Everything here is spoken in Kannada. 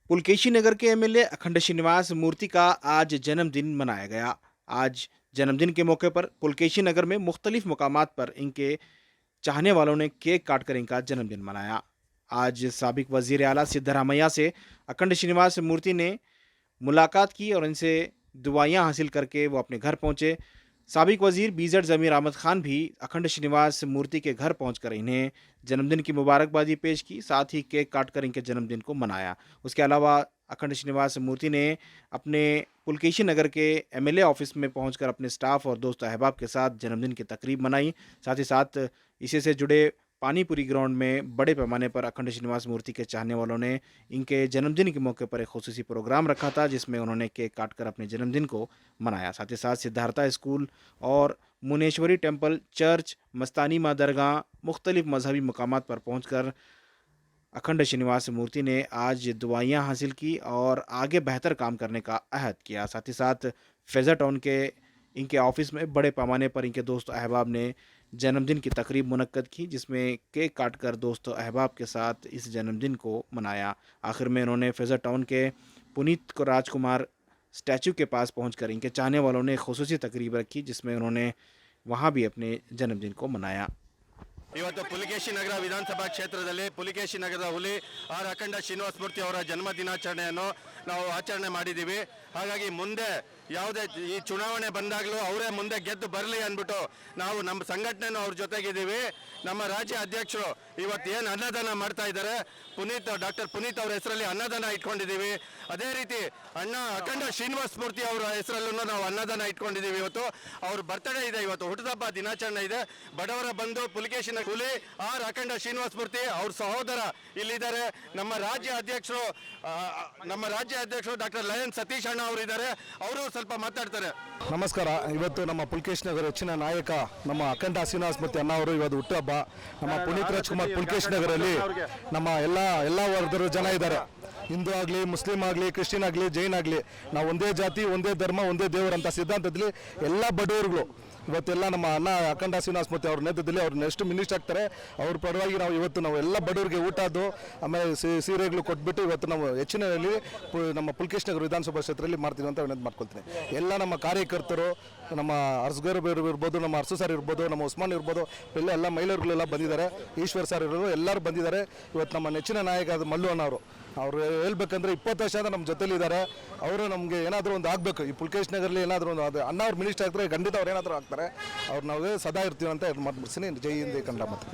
पुलकेशी नगर के एमएलए अखंड श्रीनिवास मूर्ति का आज जन्मदिन मनाया गया। आज जन्मदिन के मौके पर पुलकेशी नगर में मुख्तलिफ मकामात पर इनके चाहने वालों ने केक काटकर इनका जन्मदिन मनाया। आज साबिक वजीर आला सिद्धरामैया से अखंड श्रीनिवास मूर्ति ने मुलाकात की और इनसे दुआयां हासिल करके वो अपने घर पहुंचे। साबिक वजीर बीजेड ज़मीर अहमद खान भी अखंड श्रीनिवास मूर्ति के घर पहुंचकर इन्हें जन्मदिन की मुबारकबादी पेश की, साथ ही केक काटकर इनके जन्मदिन को मनाया। उसके अलावा अखंड श्रीनिवास मूर्ति ने अपने पुलकेशी नगर के एमएलए ऑफिस में पहुंचकर अपने स्टाफ और दोस्त अहबाब के साथ जन्मदिन की तकरीब मनाई। साथ ही साथ इसी से जुड़े पानीपुरी ग्राउंड में बड़े पैमाने पर अखंड श्रीनिवास मूर्ति के चाहने वालों ने इनके जन्मदिन के मौके पर एक खुसूसी प्रोग्राम रखा था, जिसमें उन्होंने केक काटकर अपने जन्मदिन को मनाया। साथ ही साथ सिद्धार्था स्कूल और मुनेश्वरी टेम्पल, चर्च, मस्तानी माँ दरगाह, मुख्तलिफ मजहबी मकामात पर पहुंचकर अखंड श्रीनिवास मूर्ति ने आज दुआयां हासिल की और आगे बेहतर काम करने का अहद किया। साथ ही साथ फेज़र टाउन के इनके ऑफिस में बड़े पैमाने पर इनके दोस्त अहबाब ने जन्मदिन की तकरीब मुनक्कद की, जिसमें केक काटकर दोस्तों अहबाब के साथ इस जन्मदिन को मनाया। आखिर में इन्होंने फेज़र टाउन के पुनीत को राजकुमार स्टैचू के पास पहुंचकर इनके चाहने वालों ने खुसूसी तकरीब रखी, जिसमें उन्होंने वहां भी अपने जन्मदिन को मनाया। ಇವತ್ತು ಪುಲಿಕೇಶಿ ನಗರ ವಿಧಾನಸಭಾ ಕ್ಷೇತ್ರದಲ್ಲಿ ಪುಲಿಕೇಶಿ ನಗರದ ಹುಲಿ ಆರ್ ಅಖಂಡ ಶ್ರೀನಿವಾಸ ಮೂರ್ತಿ ಅವರ ಜನ್ಮ ದಿನಾಚರಣೆಯನ್ನು ನಾವು ಆಚರಣೆ ಮಾಡಿದ್ದೀವಿ. ಹಾಗಾಗಿ ಮುಂದೆ ಯಾವುದೇ ಈ ಚುನಾವಣೆ ಬಂದಾಗಲೂ ಅವರೇ ಮುಂದೆ ಗೆದ್ದು ಬರಲಿ ಅಂದ್ಬಿಟ್ಟು ನಾವು ನಮ್ಮ ಸಂಘಟನೆನೂ ಅವ್ರ ಜೊತೆಗಿದ್ದೀವಿ. ನಮ್ಮ ರಾಜ್ಯ ಅಧ್ಯಕ್ಷರು ಇವತ್ತು ಏನು ಅನ್ನದಾನ ಮಾಡ್ತಾ ಇದ್ದಾರೆ, ಡಾಕ್ಟರ್ ಪುನೀತ್ ಅವರ ಹೆಸರಲ್ಲಿ ಅನ್ನದಾನ ಇಟ್ಕೊಂಡಿದ್ದೀವಿ. ಅದೇ ರೀತಿ ಅಖಂಡ ಶ್ರೀನಿವಾಸ ಮೂರ್ತಿ ಅವರ ಹೆಸರಲ್ಲೂ ನಾವು ಅನ್ನದಾನ ಇಟ್ಕೊಂಡಿದ್ದೀವಿ. ಇವತ್ತು ಅವ್ರ ಬರ್ತ್ಡೇ ಇದೆ, ಇವತ್ತು ಹುಟ್ಟುಹಬ್ಬ ದಿನಾಚರಣೆ ಇದೆ. ಬಡವರ ಬಂಧು ಪುಲಿಕೇಶಿನ ಹುಲಿ ಆರ್ ಅಖಂಡ ಶ್ರೀನಿವಾಸ ಮೂರ್ತಿ ಅವ್ರ ಸಹೋದರ ಇಲ್ಲಿದ್ದಾರೆ. ನಮ್ಮ ರಾಜ್ಯ ಅಧ್ಯಕ್ಷರು ಡಾಕ್ಟರ್ ಲಯನ್ ಸತೀಶ್ ಅಣ್ಣ ಅವರು ಇದ್ದಾರೆ, ಅವರು ಸ್ವಲ್ಪ ಮಾತಾಡ್ತಾರೆ. ನಮಸ್ಕಾರ. ಇವತ್ತು ನಮ್ಮ ಪುಲಕೇಶಿ ನಗರ ಹೆಚ್ಚಿನ ನಾಯಕ ನಮ್ಮ ಅಖಂಡ ಶ್ರೀನಿವಾಸ ಮೂರ್ತಿ ಅಣ್ಣ ಅವರು ಇವತ್ತು ಹುಟ್ಟುಹಬ್ಬ. ನಮ್ಮ ಪುನೀತ್ ರಾಜ್ಕುಮಾರ್ ಪುಲಕೇಶಿ ನಗರಲ್ಲಿ ನಮ್ಮ ಎಲ್ಲ ವರ್ಗದ ಜನ ಇದ್ದಾರೆ. ಹಿಂದೂ ಆಗಲಿ, ಮುಸ್ಲಿಂ ಆಗಲಿ, ಕ್ರಿಶ್ಚಿಯನ್ ಆಗಲಿ, ಜೈನ್ ಆಗಲಿ, ನಾವು ಒಂದೇ ಜಾತಿ, ಒಂದೇ ಧರ್ಮ, ಒಂದೇ ದೇವರಂತ ಸಿದ್ಧಾಂತದಲ್ಲಿ ಎಲ್ಲ ಬಡವರುಗಳು ಇವತ್ತೆಲ್ಲ ನಮ್ಮ ಅಣ್ಣ ಅಖಂಡ ಶ್ರೀನಿವಾಸ ಮೂರ್ತಿ ಅವ್ರ ನೇತೃತ್ವದಲ್ಲಿ ಅವ್ರು ನೆಕ್ಸ್ಟ್ ಮಿನಿಸ್ಟರ್ ಆಗ್ತಾರೆ. ಅವ್ರ ಪರವಾಗಿ ನಾವು ಎಲ್ಲ ಬಡವರಿಗೆ ಊಟದ್ದು ಆಮೇಲೆ ಸೀರೆಗಳು ಕೊಟ್ಬಿಟ್ಟು ಇವತ್ತು ನಾವು ಹೆಚ್ಚಿನಲ್ಲಿ ನಮ್ಮ ಪುಲಕೇಶಿ ನಗರ ವಿಧಾನಸಭಾ ಕ್ಷೇತ್ರದಲ್ಲಿ ಮಾಡ್ತೀವಿ ಅಂತ ವಿನಂತಿ ಮಾಡ್ಕೊಳ್ತೀನಿ. ಎಲ್ಲ ನಮ್ಮ ಕಾರ್ಯಕರ್ತರು, ನಮ್ಮ ಅರ್ಸ್ಗರ್ ಇರ್ಬೋದು, ನಮ್ಮ ಅರ್ಸು ಸರ್ ಇರ್ಬೋದು, ನಮ್ಮ ಉಸ್ಮಾನ್ ಇರ್ಬೋದು, ಎಲ್ಲ ಮಹಿಳೆಯರುಗಳೆಲ್ಲ ಬಂದಿದ್ದಾರೆ. ಈಶ್ವರ್ ಸರ್ ಇರೋರು ಎಲ್ಲರೂ ಬಂದಿದ್ದಾರೆ. ಇವತ್ತು ನಮ್ಮ ನೆಚ್ಚಿನ ನಾಯಕ ಅದು ಮಲ್ಲು ಅಣ್ಣ ಅವರು ಹೇಳ್ಬೇಕಂದ್ರೆ 20 ವರ್ಷದಿಂದ ನಮ್ಮ ಜೊತೆಲಿದ್ದಾರೆ. ಅವರು ನಮಗೆ ಏನಾದರೂ ಒಂದು ಆಗಬೇಕು, ಈ ಪುಲಕೇಶಿ ನಗರಲ್ಲಿ ಏನಾದರೂ ಒಂದು ಅದು ಅಣ್ಣ ಅವ್ರು ಮಿನಿಸ್ಟರ್ ಆಗ್ತಾರೆ, ಖಂಡಿತ ಅವ್ರು ಏನಾದರೂ ಆಗ್ತಾರೆ. ಅವ್ರು ನಾವು ಸದಾ ಇರ್ತೀವಿ ಅಂತ ಮಾತು ಮುಗಿಸ್ತೀನಿ. ಜೈ ಹಿಂದ್, ಕನ್ನಡ ಮಾತು.